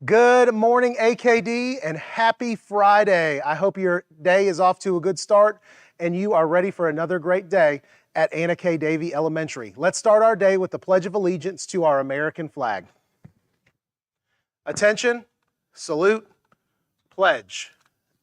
Good morning, AKD, and happy Friday. I hope your day is off to a good start and you are ready for another great day at Anna K. Davey Elementary. Let's start our day with the Pledge of Allegiance to our American flag. Attention, salute, pledge.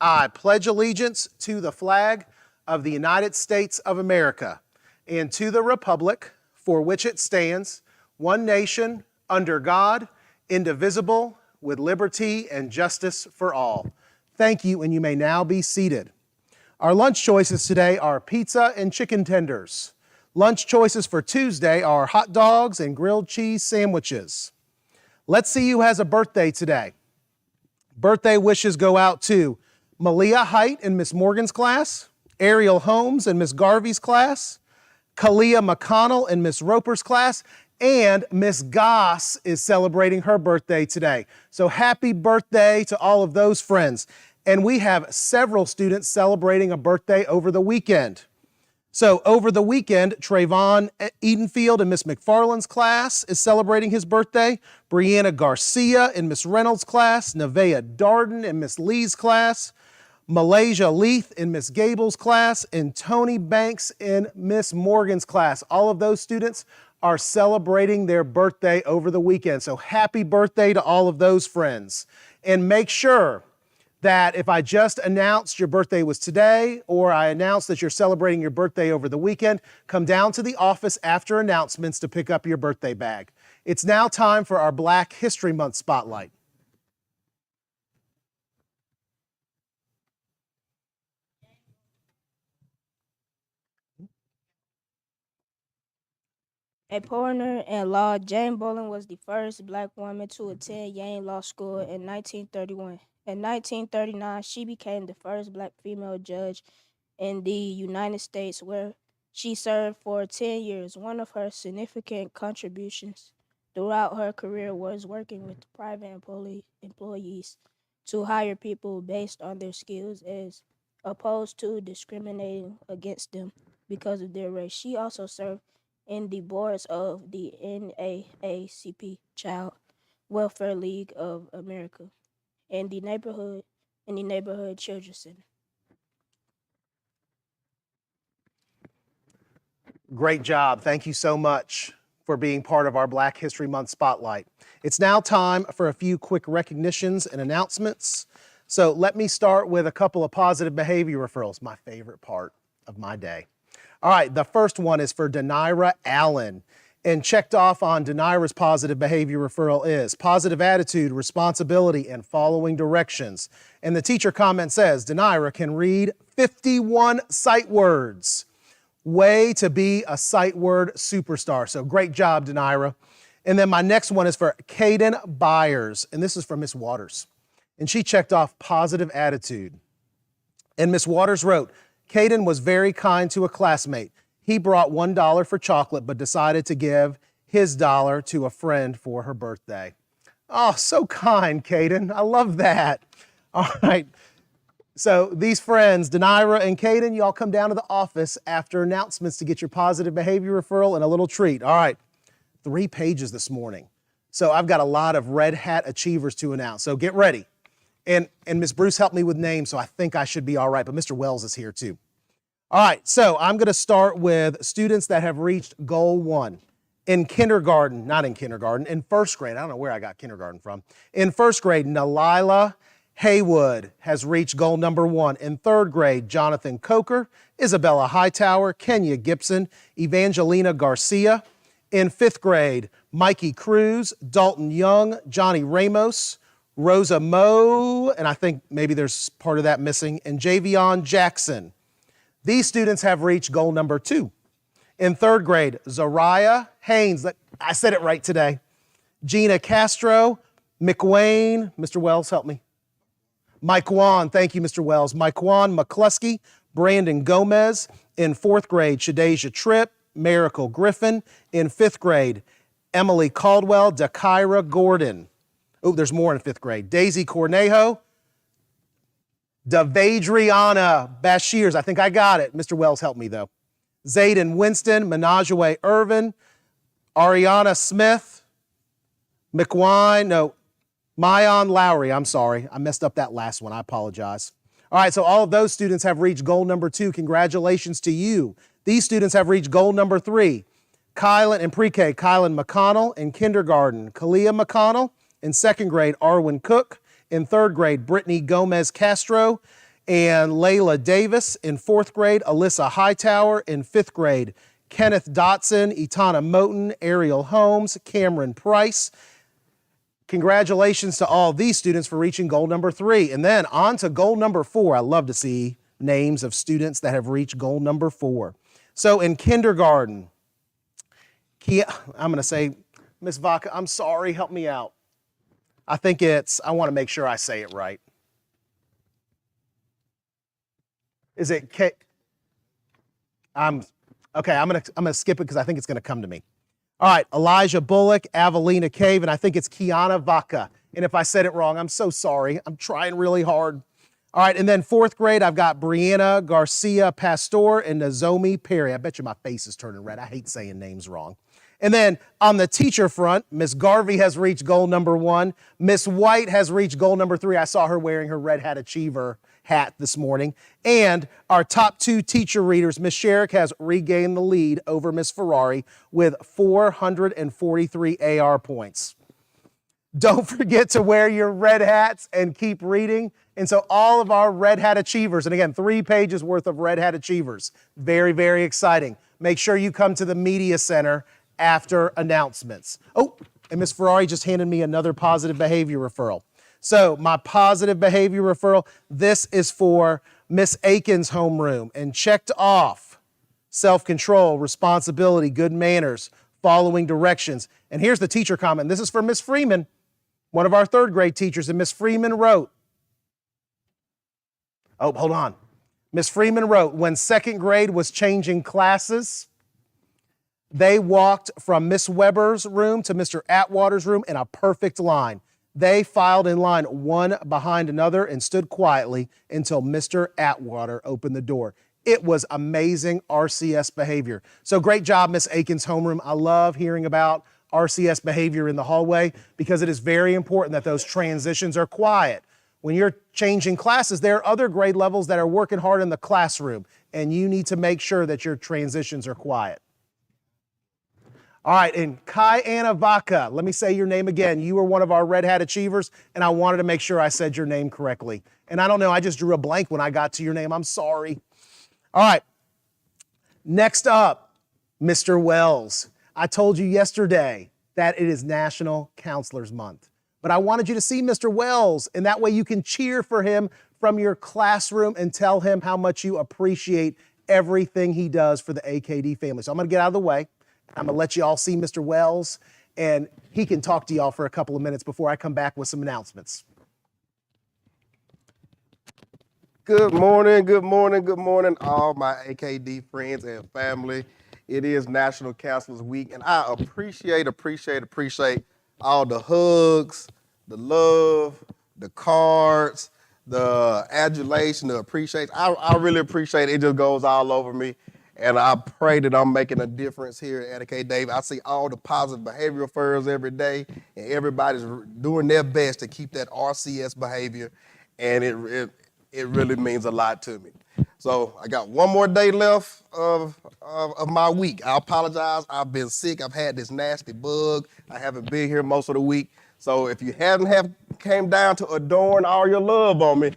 I pledge allegiance to the flag of the United States of America and to the republic for which it stands, one nation, under God, indivisible, with liberty and justice for all. Thank you, and you may now be seated. Our lunch choices today are pizza and chicken tenders. Lunch choices for Tuesday are hot dogs and grilled cheese sandwiches. Let's see who has a birthday today. Birthday wishes go out to Malia Height in Miss Morgan's class, Ariel Holmes in Miss Garvey's class, Kalia McConnell in Miss Roper's class, and Miss Goss is celebrating her birthday today. So happy birthday to all of those friends. And we have several students celebrating a birthday over the weekend. So over the weekend, Trayvon Edenfield in Miss McFarland's class is celebrating his birthday. Brianna Garcia in Miss Reynolds' class, Nevaeh Darden in Miss Lee's class, Malaysia Leith in Miss Gable's class, and Tony Banks in Miss Morgan's class. All of those students are celebrating their birthday over the weekend. So happy birthday to all of those friends. And make sure that if I just announced your birthday was today, or I announced that you're celebrating your birthday over the weekend, come down to the office after announcements to pick up your birthday bag. It's now time for our Black History Month Spotlight. A partner in law, Jane Bolin was the first black woman to attend Yale Law School in 1931. In 1939, she became the first black female judge in the United States, where she served for 10 years. One of her significant contributions throughout her career was working with private employees to hire people based on their skills as opposed to discriminating against them because of their race. She also served in the boards of the NAACP, Child Welfare League of America, and the neighborhood children's center. Great job. Thank you so much for being part of our Black History Month Spotlight. It's now time for a few quick recognitions and announcements. So let me start with a couple of positive behavior referrals, my favorite part of my day. All right, the first one is for Denira Allen. And checked off on Denira's positive behavior referral is positive attitude, responsibility, and following directions. And the teacher comment says, Denira can read 51 sight words. Way to be a sight word superstar. So great job, Denira. And then my next one is for Caden Byers, and this is from Miss Waters. And she checked off positive attitude. And Miss Waters wrote, Caden was very kind to a classmate. He brought $1 for chocolate, but decided to give his dollar to a friend for her birthday. Oh, so kind, Caden. I love that. All right. So these friends, Denira and Caden, y'all come down to the office after announcements to get your positive behavior referral and a little treat. All right, 3 pages this morning. So I've got a lot of Red Hat achievers to announce. So get ready. And Ms. Bruce helped me with names, so I think I should be all right, but Mr. Wells is here too. All right, so I'm gonna start with students that have reached goal 1. In kindergarten, not in kindergarten, in first grade, I don't know where I got kindergarten from. In first grade, Nalila Haywood has reached goal number 1. In third grade, Jonathan Coker, Isabella Hightower, Kenya Gibson, Evangelina Garcia. In fifth grade, Mikey Cruz, Dalton Young, Johnny Ramos, Rosa Moe, and I think maybe there's part of that missing, and Javion Jackson. These students have reached goal number 2. In third grade, Zariah Haynes, I said it right today, Gina Castro, McWayne, Mr. Wells, help me. Mikewan, thank you, Mr. Wells. Mikewan McCluskey, Brandon Gomez. In fourth grade, Shadeja Tripp, Miracle Griffin. In fifth grade, Emily Caldwell, Dakira Gordon. Oh, there's more in fifth grade. Daisy Cornejo, Davadriana Bashirs. I think I got it. Mr. Wells, help me though. Zayden Winston, Menajue Irvin, Ariana Smith, McWine, no, Mayan Lowry, I'm sorry. I messed up that last one. I apologize. All right, so all of those students have reached goal number 2. Congratulations to you. These students have reached goal number 3. Kylan in pre-K, Kylan McConnell. In kindergarten, Kalia McConnell. In second grade, Arwen Cook. In third grade, Brittany Gomez Castro. And Layla Davis. In fourth grade, Alyssa Hightower. In fifth grade, Kenneth Dotson, Etana Moten, Ariel Holmes, Cameron Price. Congratulations to all these students for reaching goal number 3. And then on to goal number 4. I love to see names of students that have reached goal number 4. So in kindergarten, I'm going to say, Miss Vaca, I'm sorry, help me out. I want to make sure I say it right. Is it K? Okay, I'm gonna skip it because I think it's going to come to me. All right, Elijah Bullock, Avelina Cave, and I think it's Kiana Vaca. And if I said it wrong, I'm so sorry. I'm trying really hard. All right, and then fourth grade, I've got Brianna Garcia Pastor and Nozomi Perry. I bet you my face is turning red. I hate saying names wrong. And then on the teacher front, Miss Garvey has reached goal number 1. Miss White has reached goal number 3. I saw her wearing her Red Hat Achiever hat this morning. And our top 2 teacher readers, Miss Sherrick has regained the lead over Miss Ferrari with 443 AR points. Don't forget to wear your red hats and keep reading. And so all of our Red Hat Achievers, and again, 3 pages worth of Red Hat Achievers. Very, very exciting. Make sure you come to the Media Center after announcements. Oh, and Miss Ferrari just handed me another positive behavior referral. So my positive behavior referral, this is for Miss Aiken's homeroom, and checked off self-control, responsibility, good manners, following directions. And here's the teacher comment. This is for Miss Freeman, one of our third grade teachers, and Miss Freeman wrote, oh, hold on. Miss Freeman wrote, when second grade was changing classes, they walked from Miss Weber's room to Mr. Atwater's room in a perfect line. They filed in line one behind another and stood quietly until Mr. Atwater opened the door. It was amazing RCS behavior. So great job, Miss Aiken's homeroom. I love hearing about RCS behavior in the hallway because it is very important that those transitions are quiet. When you're changing classes, there are other grade levels that are working hard in the classroom, and you need to make sure that your transitions are quiet. All right, and Kai Anna Vaca, let me say your name again. You were one of our Red Hat Achievers, and I wanted to make sure I said your name correctly. And I don't know, I just drew a blank when I got to your name. I'm sorry. All right, next up, Mr. Wells. I told you yesterday that it is National Counselors Month, but I wanted you to see Mr. Wells, and that way you can cheer for him from your classroom and tell him how much you appreciate everything he does for the AKD family. So I'm gonna get out of the way. I'm gonna let you all see Mr. Wells, and he can talk to y'all for a couple of minutes before I come back with some announcements. Good morning, good morning, good morning, all my AKD friends and family. It is National Counselors Week, and I appreciate all the hugs, the love, the cards, the adulation, the appreciation. I really appreciate it. It just goes all over me. And I pray that I'm making a difference here at AK Dave. I see all the positive behavior referrals every day, and everybody's doing their best to keep that RCS behavior, and it really means a lot to me. So I got one more day left of my week. I apologize. I've been sick. I've had this nasty bug. I haven't been here most of the week. So if you haven't came down to adorn all your love on me,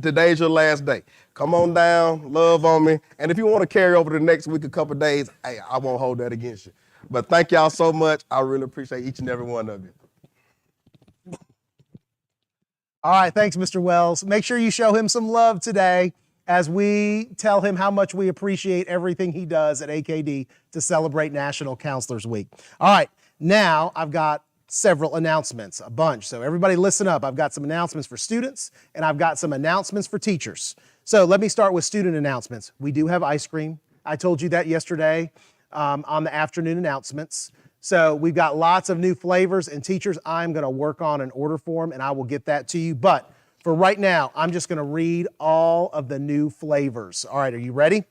today's your last day. Come on down, love on me. And if you want to carry over the next week, a couple of days, hey, I won't hold that against you. But thank y'all so much. I really appreciate each and every one of you. All right, thanks, Mr. Wells. Make sure you show him some love today as we tell him how much we appreciate everything he does at AKD to celebrate National Counselors Week. All right, now I've got several announcements, a bunch. So everybody listen up. I've got some announcements for students, and I've got some announcements for teachers. So let me start with student announcements. We do have ice cream. I told you that yesterday on the afternoon announcements. So we've got lots of new flavors, and teachers, I'm gonna work on an order form and I will get that to you. But for right now, I'm just gonna read all of the new flavors. All right, are you ready?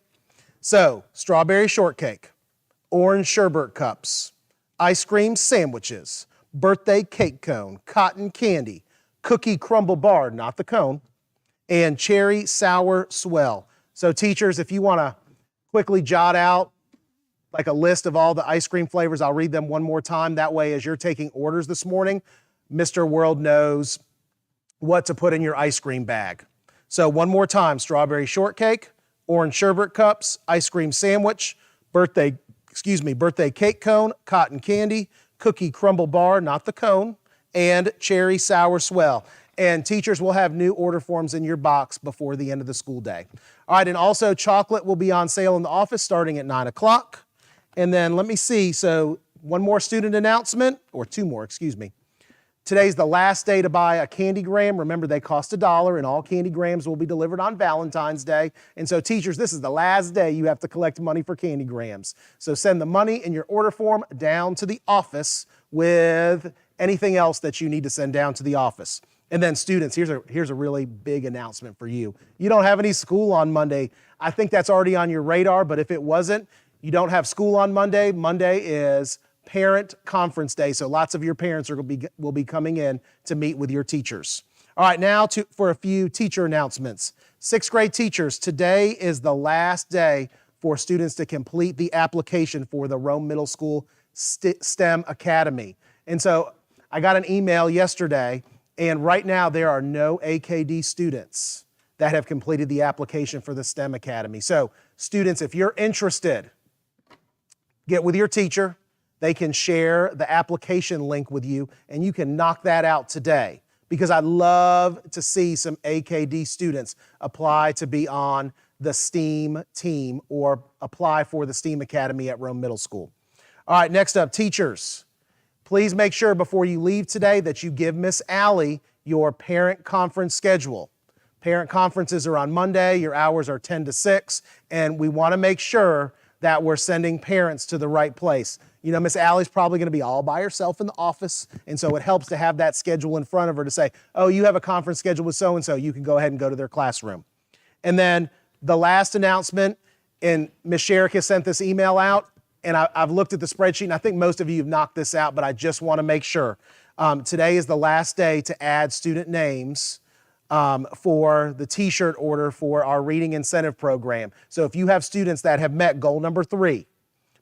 So strawberry shortcake, orange sherbet cups, ice cream sandwiches, birthday cake cone, cotton candy, cookie crumble bar, not the cone, and cherry sour swell. So teachers, if you want to quickly jot out like a list of all the ice cream flavors, I'll read them one more time. That way, as you're taking orders this morning, Mr. World knows what to put in your ice cream bag. So one more time, strawberry shortcake, orange sherbet cups, ice cream sandwich, birthday cake cone, cotton candy, cookie crumble bar, not the cone, and cherry sour swell. And teachers will have new order forms in your box before the end of the school day. All right, and also chocolate will be on sale in the office starting at 9 o'clock. And then let me see, so one more student announcement, or two more, excuse me. Today's the last day to buy a candy gram. Remember, they cost $1, and all candy grams will be delivered on Valentine's Day. And so teachers, this is the last day you have to collect money for candy grams. So send the money in your order form down to the office with anything else that you need to send down to the office. And then students, here's a really big announcement for you. You don't have any school on Monday. I think that's already on your radar, but if it wasn't, you don't have school on Monday. Monday is Parent Conference Day, so lots of your parents will be coming in to meet with your teachers. All right, now for a few teacher announcements. 6th grade teachers, today is the last day for students to complete the application for the Rome Middle School STEM Academy. And so I got an email yesterday, and right now there are no AKD students that have completed the application for the STEM Academy. So students, if you're interested, get with your teacher. They can share the application link with you, and you can knock that out today, because I'd love to see some AKD students apply to be on the STEAM team or apply for the STEAM Academy at Rome Middle School. All right, next up, teachers. Please make sure before you leave today that you give Miss Allie your parent conference schedule. Parent conferences are on Monday, your hours are 10 to 6, and we want to make sure that we're sending parents to the right place. You know, Miss Allie's probably going to be all by herself in the office, and so it helps to have that schedule in front of her to say, oh, you have a conference schedule with so-and-so, you can go ahead and go to their classroom. And then the last announcement, and Ms. Sherrick has sent this email out, and I've looked at the spreadsheet, and I think most of you have knocked this out, but I just want to make sure. Today is the last day to add student names for the t-shirt order for our reading incentive program. So if you have students that have met goal number 3,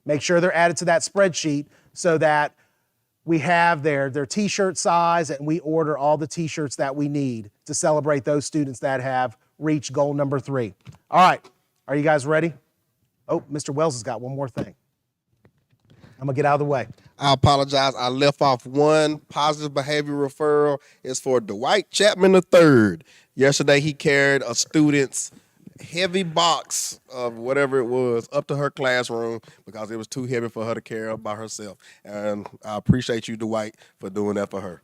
make sure they're added to that spreadsheet so that we have their t-shirt size and we order all the t-shirts that we need to celebrate those students that have reached goal number 3. All right, are you guys ready? Oh, Mr. Wells has got one more thing. I'm gonna get out of the way. I apologize. I left off one positive behavior referral. It's for Dwight Chapman III. Yesterday, he carried a student's heavy box of whatever it was up to her classroom because it was too heavy for her to carry up by herself. And I appreciate you, Dwight, for doing that for her.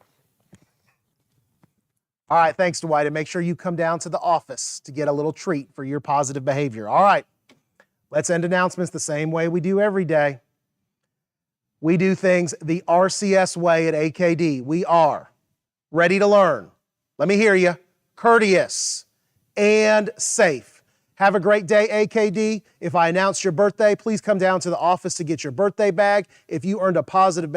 All right, thanks, Dwight. And make sure you come down to the office to get a little treat for your positive behavior. All right, let's end announcements the same way we do every day. We do things the RCS way at AKD. We are ready to learn. Let me hear you. Courteous and safe. Have a great day, AKD. If I announce your birthday, please come down to the office to get your birthday bag. If you earned a positive